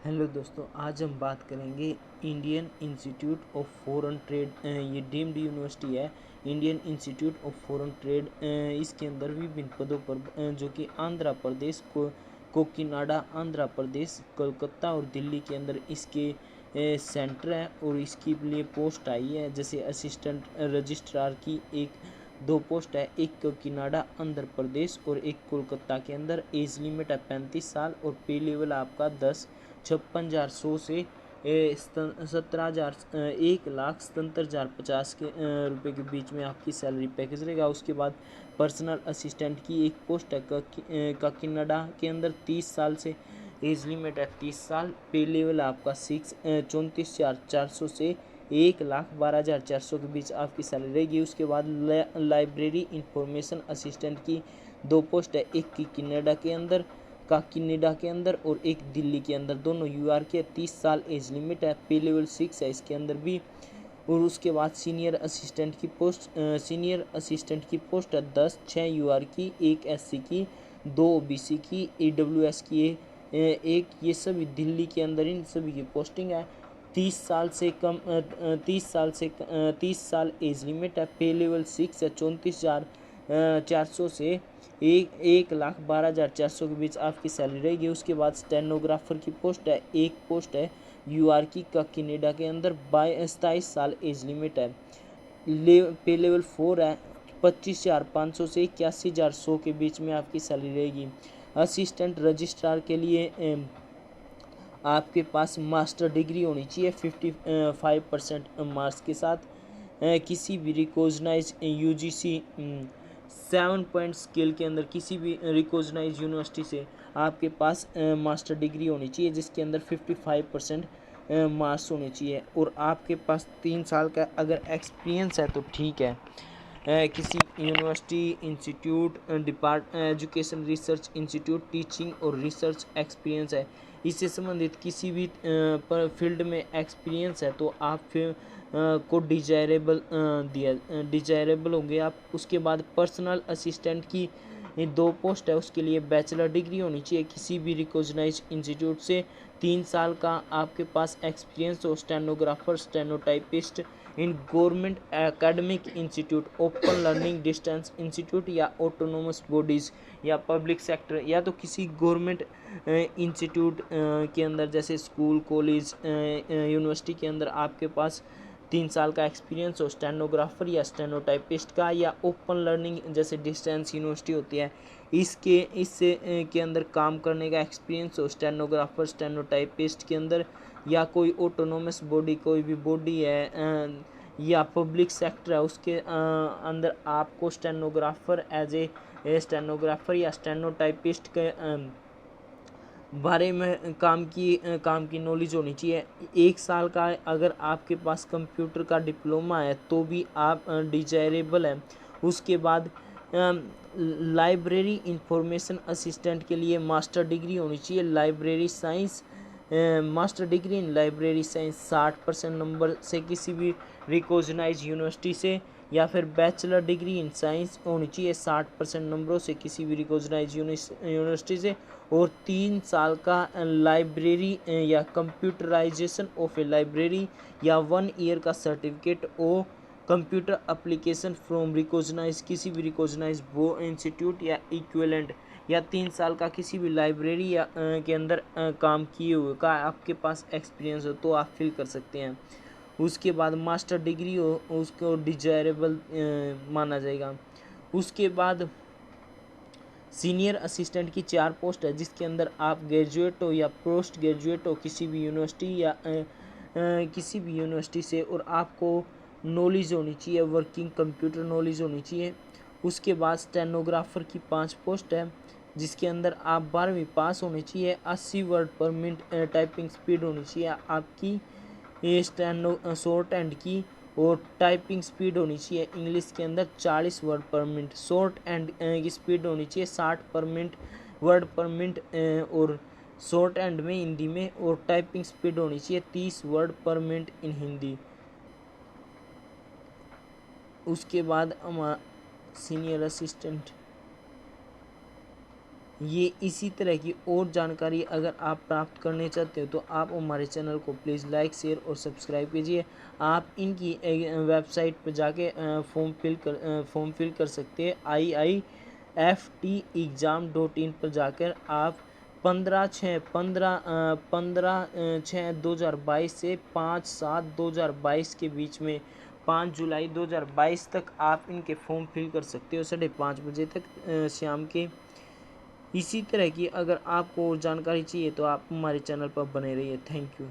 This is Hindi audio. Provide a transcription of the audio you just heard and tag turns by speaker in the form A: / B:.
A: हेलो दोस्तों, आज हम बात करेंगे Indian institute of foreign trade. ये डीम्ड यूनिवर्सिटी है, Indian institute of foreign trade. इसके अंदर विभिन्न पदों पर जो कि आंध्र प्रदेश कोकीनाडा आंध्र प्रदेश, कोलकाता और दिल्ली के अंदर इसके सेंटर है और इसकी लिए पोस्ट आई है। जैसे असिस्टेंट रजिस्ट्रार की दो पोस्ट है, एक कोकीनाडा आंध्र प्रदेश और एक कोलकाता के अंदर। एज लिमिट है 35 साल और पे लेवल आपका 56,100 से 1,77,50 के रुपये के बीच में आपकी सैलरी पैकेज रहेगा। उसके बाद पर्सनल असिस्टेंट की एक पोस्ट है काकीनाडा के अंदर 30 साल से, एज लिमिट है 30 साल, पे लेवल आपका 34,400 से 1,12,400 के बीच आपकी सैलरी रहेगी। उसके बाद लाइब्रेरी इंफॉर्मेशन असिस्टेंट की दो पोस्ट है, एक की काकीनाडा के अंदर और एक दिल्ली के अंदर, दोनों यूआर के। 30 साल एज लिमिट है, पे लेवल 6 है इसके अंदर भी। और उसके बाद सीनियर असिस्टेंट की पोस्ट है 10, 6 यूआर की, एक एससी की, 2 ओबीसी की, ईडब्ल्यूएस की एक। ये सभी दिल्ली के अंदर इन सभी की पोस्टिंग है। 30 साल एज लिमिट है, पे लेवल 6 है, 34,400 से 1,12,400 के बीच आपकी सैलरी रहेगी। उसके बाद स्टेनोग्राफर की पोस्ट है, एक पोस्ट है यूआर की कनाडा के अंदर, 27 साल एज लिमिट है, पे लेवल 4 है, 25,500 से 81,100 के बीच में आपकी सैलरी रहेगी। असिस्टेंट रजिस्ट्रार के लिए आपके पास मास्टर डिग्री होनी चाहिए 55% मार्क्स के साथ, किसी भी रिकॉग्नाइज यूजीसी 7 पॉइंट स्केल के अंदर किसी भी रिकॉग्नाइज यूनिवर्सिटी से आपके पास मास्टर डिग्री होनी चाहिए, जिसके अंदर 55% मार्क्स होने चाहिए और आपके पास 3 साल का अगर एक्सपीरियंस है तो ठीक है। किसी university, institute, education research institute, teaching और रिसर्च एक्सपीरियंस है, इससे संबंधित किसी भी पर फील्ड में एक्सपीरियंस है तो आप फिर को डिजायरेबल होंगे आप। उसके बाद पर्सनल असिस्टेंट की दो पोस्ट है, उसके लिए बैचलर डिग्री होनी चाहिए किसी भी रिकॉग्नाइज इंस्टीट्यूट से, 3 साल का आपके पास एक्सपीरियंस हो। Stenographer, stenotypist in government academic institute, open learning distance institute या ऑटोनोमस बॉडीज़ या पब्लिक सेक्टर या तो किसी गवर्नमेंट इंस्टीट्यूट के अंदर, जैसे स्कूल, कॉलेज, यूनिवर्सिटी के अंदर आपके पास 3 साल का एक्सपीरियंस हो स्टेनोग्राफर या स्टेनोटाइपिस्ट का, या ओपन लर्निंग जैसे डिस्टेंस यूनिवर्सिटी होती है इससे के अंदर काम करने का एक्सपीरियंस हो स्टेनोग्राफर, स्टेनोटाइपिस्ट के अंदर, या कोई ऑटोनोमस बॉडी, कोई भी बॉडी है या पब्लिक सेक्टर है उसके अंदर आपको स्टेनोग्राफर स्टेनोग्राफर या स्टेनोटाइपिस्ट के बारे में काम की नॉलेज होनी चाहिए। 1 साल का अगर आपके पास कंप्यूटर का डिप्लोमा है तो भी आप डिजायरेबल है। उसके बाद लाइब्रेरी इंफॉर्मेशन असिस्टेंट के लिए मास्टर डिग्री होनी चाहिए library science, master degree in library science 60% number से किसी भी रिकॉग्नाइज यूनिवर्सिटी से, या फिर बैचलर डिग्री इन साइंस होनी चाहिए 60% नंबरों से किसी भी रिकॉग्नाइज यूनिवर्सिटी से, और 3 साल का लाइब्रेरी या कंप्यूटराइजेशन ऑफ ए लाइब्रेरी या 1 ईयर का सर्टिफिकेट ओ कंप्यूटर एप्लीकेशन फ्रॉम रिकॉग्नाइज किसी भी रिकॉग्नाइज वो इंस्टीट्यूट या इक्विवेलेंट, या 3 साल का किसी भी लाइब्रेरी या के अंदर काम किए हुए का आपके पास एक्सपीरियंस हो तो आप फिल कर सकते हैं। उसके बाद मास्टर डिग्री हो उसको डिजायरेबल माना जाएगा। उसके बाद सीनियर असिस्टेंट की 4 पोस्ट है, जिसके अंदर आप ग्रेजुएट हो या पोस्ट ग्रेजुएट हो किसी भी यूनिवर्सिटी से, और आपको नॉलेज होनी चाहिए, वर्किंग कंप्यूटर नॉलेज होनी चाहिए। उसके बाद स्टेनोग्राफर की 5 पोस्ट है, जिसके अंदर आप 12वीं पास होनी चाहिए, 80 वर्ड पर मिनट टाइपिंग स्पीड होनी चाहिए आपकी स्टेनो शॉर्ट एंड की, और टाइपिंग स्पीड होनी चाहिए इंग्लिश के अंदर 40 वर्ड पर मिनट, शॉर्ट एंड की स्पीड होनी चाहिए 60 पर मिनट वर्ड पर मिनट, और शॉर्ट एंड में हिंदी में, और टाइपिंग स्पीड होनी चाहिए 30 वर्ड पर मिनट इन हिंदी। उसके बाद सीनियर असिस्टेंट ये इसी तरह की और जानकारी अगर आप प्राप्त करने चाहते हो तो आप हमारे चैनल को प्लीज़ लाइक, शेयर और सब्सक्राइब कीजिए। आप इनकी वेबसाइट पर जाके फॉर्म फिल कर सकते हैं। IIFTexam.in पर जाकर आप 15/6/2022 से 5/7/2022 के बीच में 5 जुलाई 2022 तक आप इनके फॉर्म फिल कर सकते हो 5:30 बजे तक शाम के। इसी तरह की अगर आपको और जानकारी चाहिए तो आप हमारे चैनल पर बने रहिए। Thank you.